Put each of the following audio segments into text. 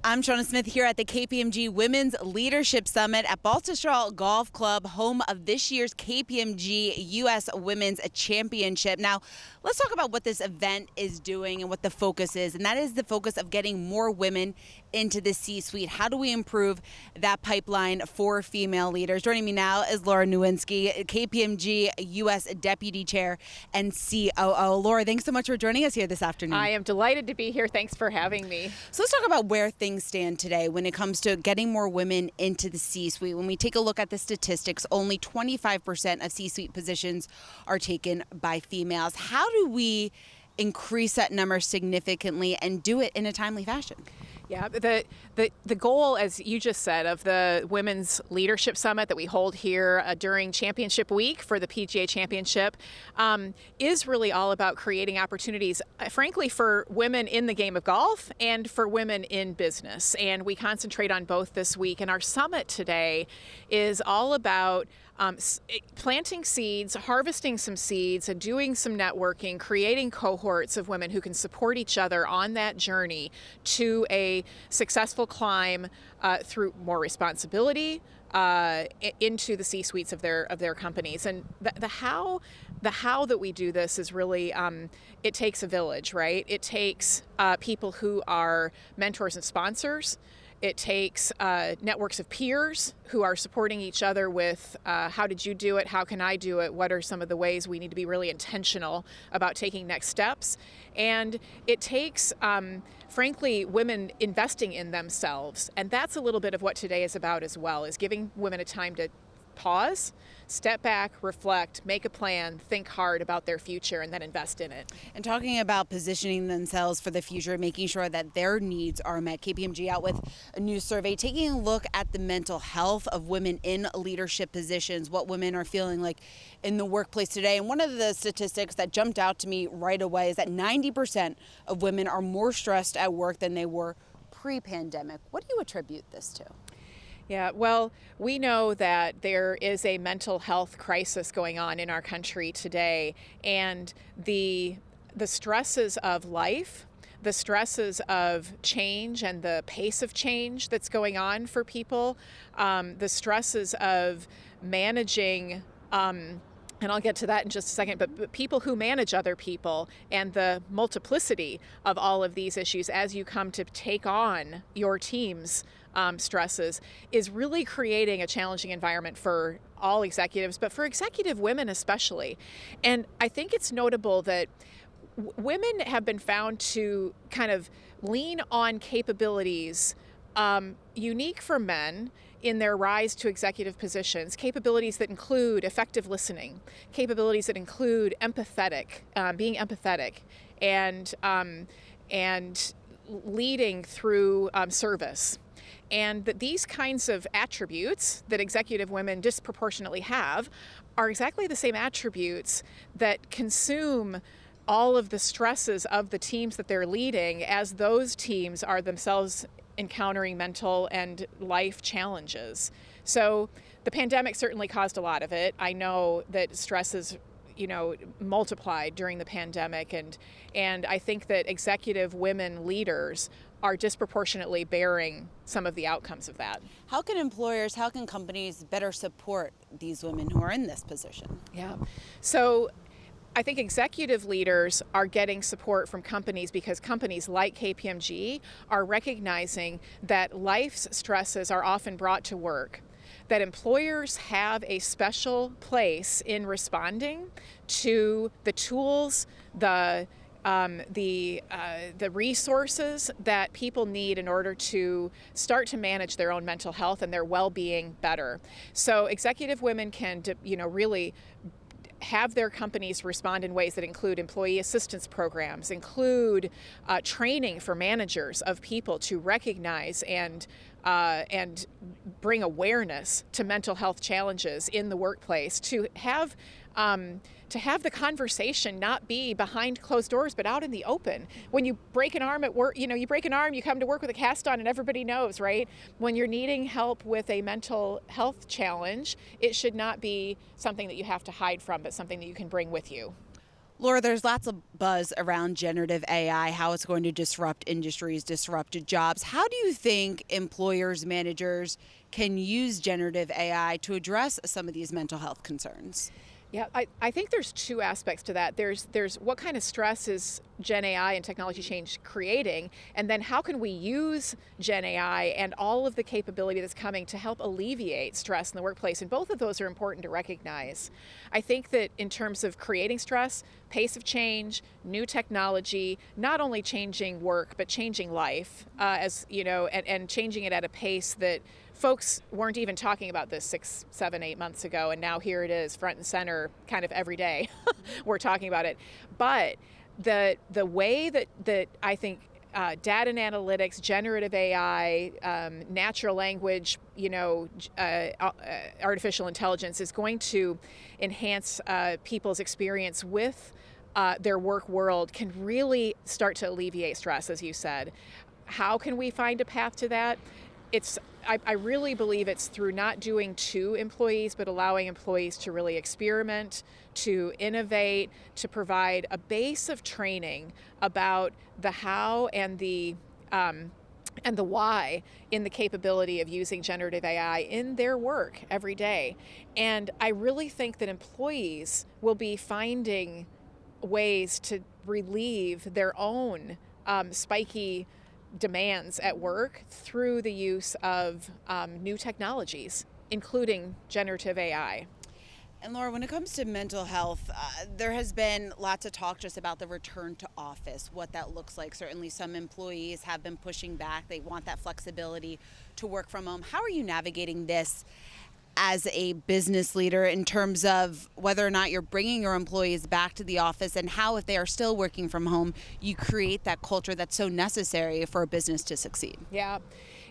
I'm Seana Smith here at the KPMG Women's Leadership Summit at Baltusrol Golf Club, home of this year's KPMG U.S. Women's Championship. Now, let's talk about what this event is doing and what the focus is, and that is the focus of getting more women into the C-suite. How do we improve that pipeline for female leaders? Joining me now is Laura Newinski, KPMG U.S. Deputy Chair and COO. Laura, thanks so much for joining us here this afternoon. I am delighted to be here. Thanks for having me. So let's talk about where things stand today when it comes to getting more women into the C-suite. When we take a look at the statistics, only 25% of C-suite positions are taken by females. How do we increase that number significantly and do it in a timely fashion? Yeah, the goal, as you just said, of the Women's Leadership Summit that we hold here during Championship Week for the PGA Championship is really all about creating opportunities, frankly, for women in the game of golf and for women in business. And we concentrate on both this week. And our summit today is all about planting seeds, harvesting some seeds, and doing some networking, creating cohorts of women who can support each other on that journey to a successful climb through more responsibility into the C-suites of their companies. And the how that we do this is really, it takes a village, right? It takes people who are mentors and sponsors. It takes networks of peers who are supporting each other with how did you do it? How can I do it? What are some of the ways we need to be really intentional about taking next steps? And it takes, frankly, women investing in themselves. And that's a little bit of what today is about as well, is giving women a time to pause, step back, reflect, make a plan, think hard about their future, and then invest in it. And talking about positioning themselves for the future, making sure that their needs are met, KPMG out with a new survey, taking a look at the mental health of women in leadership positions, what women are feeling like in the workplace today. And one of the statistics that jumped out to me right away is that 90% of women are more stressed at work than they were pre-pandemic. What do you attribute this to? Yeah, well, we know that there is a mental health crisis going on in our country today, and the stresses of life, the stresses of change and the pace of change that's going on for people, the stresses of managing and I'll get to that in just a second, but people who manage other people and the multiplicity of all of these issues as you come to take on your team's stresses is really creating a challenging environment for all executives, but for executive women especially. And I think it's notable that women have been found to kind of lean on capabilities unique for men in their rise to executive positions, capabilities that include effective listening, capabilities that include being empathetic, and leading through service. And that these kinds of attributes that executive women disproportionately have are exactly the same attributes that consume all of the stresses of the teams that they're leading as those teams are themselves encountering mental and life challenges. So the pandemic certainly caused a lot of it. I know that stress is, multiplied during the pandemic, and I think that executive women leaders are disproportionately bearing some of the outcomes of that. How can companies better support these women who are in this position? Yeah. So I think executive leaders are getting support from companies because companies like KPMG are recognizing that life's stresses are often brought to work, that employers have a special place in responding to the tools, the resources that people need in order to start to manage their own mental health and their well-being better. So executive women can, really have their companies respond in ways that include employee assistance programs, include training for managers of people to recognize and bring awareness to mental health challenges in the workplace, to have the conversation not be behind closed doors, but out in the open. When you break an arm at work, you break an arm, you come to work with a cast on and everybody knows, right? When you're needing help with a mental health challenge, it should not be something that you have to hide from, but something that you can bring with you. Laura, there's lots of buzz around generative AI, how it's going to disrupt industries, disrupt jobs. How do you think employers, managers can use generative AI to address some of these mental health concerns? Yeah, I think there's two aspects to that. There's what kind of stress is Gen AI and technology change creating, and then how can we use Gen AI and all of the capability that's coming to help alleviate stress in the workplace? And both of those are important to recognize. I think that in terms of creating stress, pace of change, new technology, not only changing work but changing life, as you know, and changing it at a pace that folks weren't even talking about this 6, 7, 8 months ago, and now here it is front and center kind of every day. We're talking about it. But the way that I think data and analytics, generative AI, natural language, artificial intelligence is going to enhance people's experience with their work world can really start to alleviate stress, as you said. How can we find a path to that? I really believe it's through not doing to employees, but allowing employees to really experiment, to innovate, to provide a base of training about the how and the why in the capability of using generative AI in their work every day. And I really think that employees will be finding ways to relieve their own spiky demands at work through the use of new technologies, including generative AI. And Laura, when it comes to mental health, there has been lots of talk just about the return to office, what that looks like. Certainly some employees have been pushing back. They want that flexibility to work from home. How are you navigating this as a business leader in terms of whether or not you're bringing your employees back to the office, and how, if they are still working from home, you create that culture that's so necessary for a business to succeed? Yeah,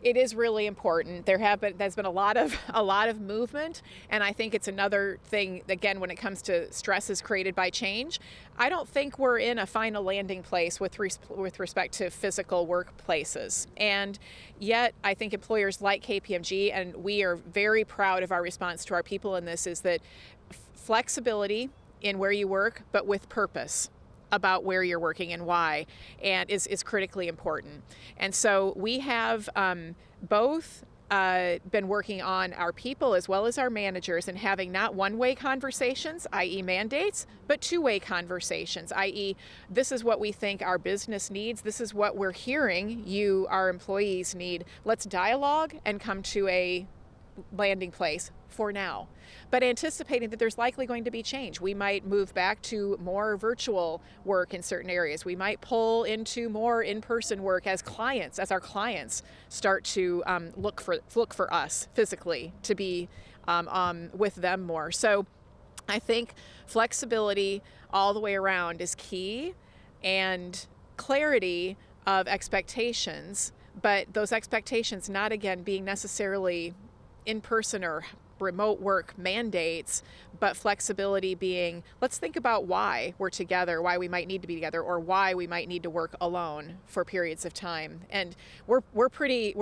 it is really important. There's been a lot of movement, and I think it's another thing, again, when it comes to stresses created by change. I don't think we're in a final landing place with respect to physical workplaces. And yet, I think employers like KPMG, and we are very proud of our response to our people in this, is that flexibility in where you work, but with purpose about where you're working and why, and is critically important. And so we have both been working on our people as well as our managers and having not one-way conversations, i.e. mandates, but two-way conversations, i.e. this is what we think our business needs, this is what we're hearing you, our employees, need. Let's dialogue and come to a landing place for now, but anticipating that there's likely going to be change. We might move back to more virtual work in certain areas. We might pull into more in-person work as our clients start to look for us physically to be with them more. So I think flexibility all the way around is key, and clarity of expectations, but those expectations not, again, being necessarily in-person or remote work mandates, but flexibility being, let's think about why we're together, why we might need to be together, or why we might need to work alone for periods of time. And we're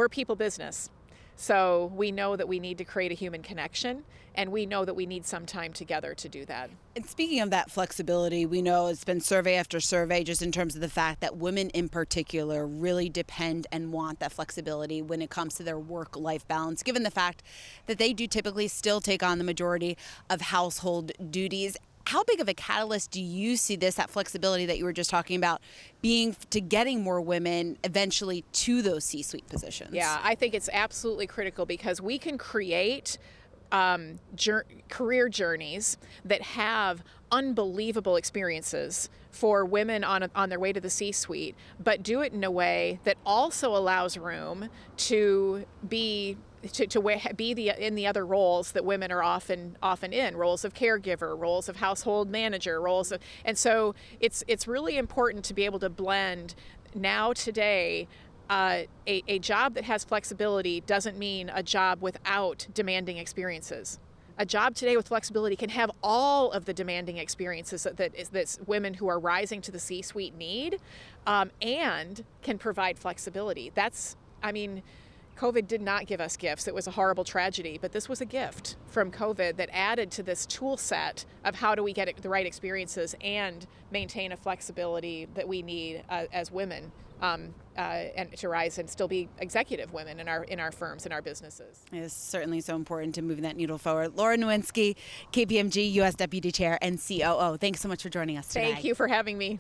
people business. So we know that we need to create a human connection, and we know that we need some time together to do that. And speaking of that flexibility, we know it's been survey after survey just in terms of the fact that women in particular really depend and want that flexibility when it comes to their work-life balance, given the fact that they do typically still take on the majority of household duties. How big of a catalyst do you see that flexibility that you were just talking about, being to getting more women eventually to those C-suite positions? Yeah, I think it's absolutely critical, because we can create career journeys that have unbelievable experiences for women on their way to the C-suite, but do it in a way that also allows room to be in the other roles that women are often in, roles of caregiver, roles of household manager, and so it's really important to be able to blend now today. A job that has flexibility doesn't mean a job without demanding experiences. A job today with flexibility can have all of the demanding experiences that women who are rising to the C-suite need, and can provide flexibility. COVID did not give us gifts. It was a horrible tragedy, but this was a gift from COVID that added to this tool set of how do we get the right experiences and maintain a flexibility that we need as women and to rise and still be executive women in our firms and our businesses. It is certainly so important to moving that needle forward. Laura Newinski, KPMG U.S. Deputy Chair and COO. Thanks so much for joining us today. Thank you for having me.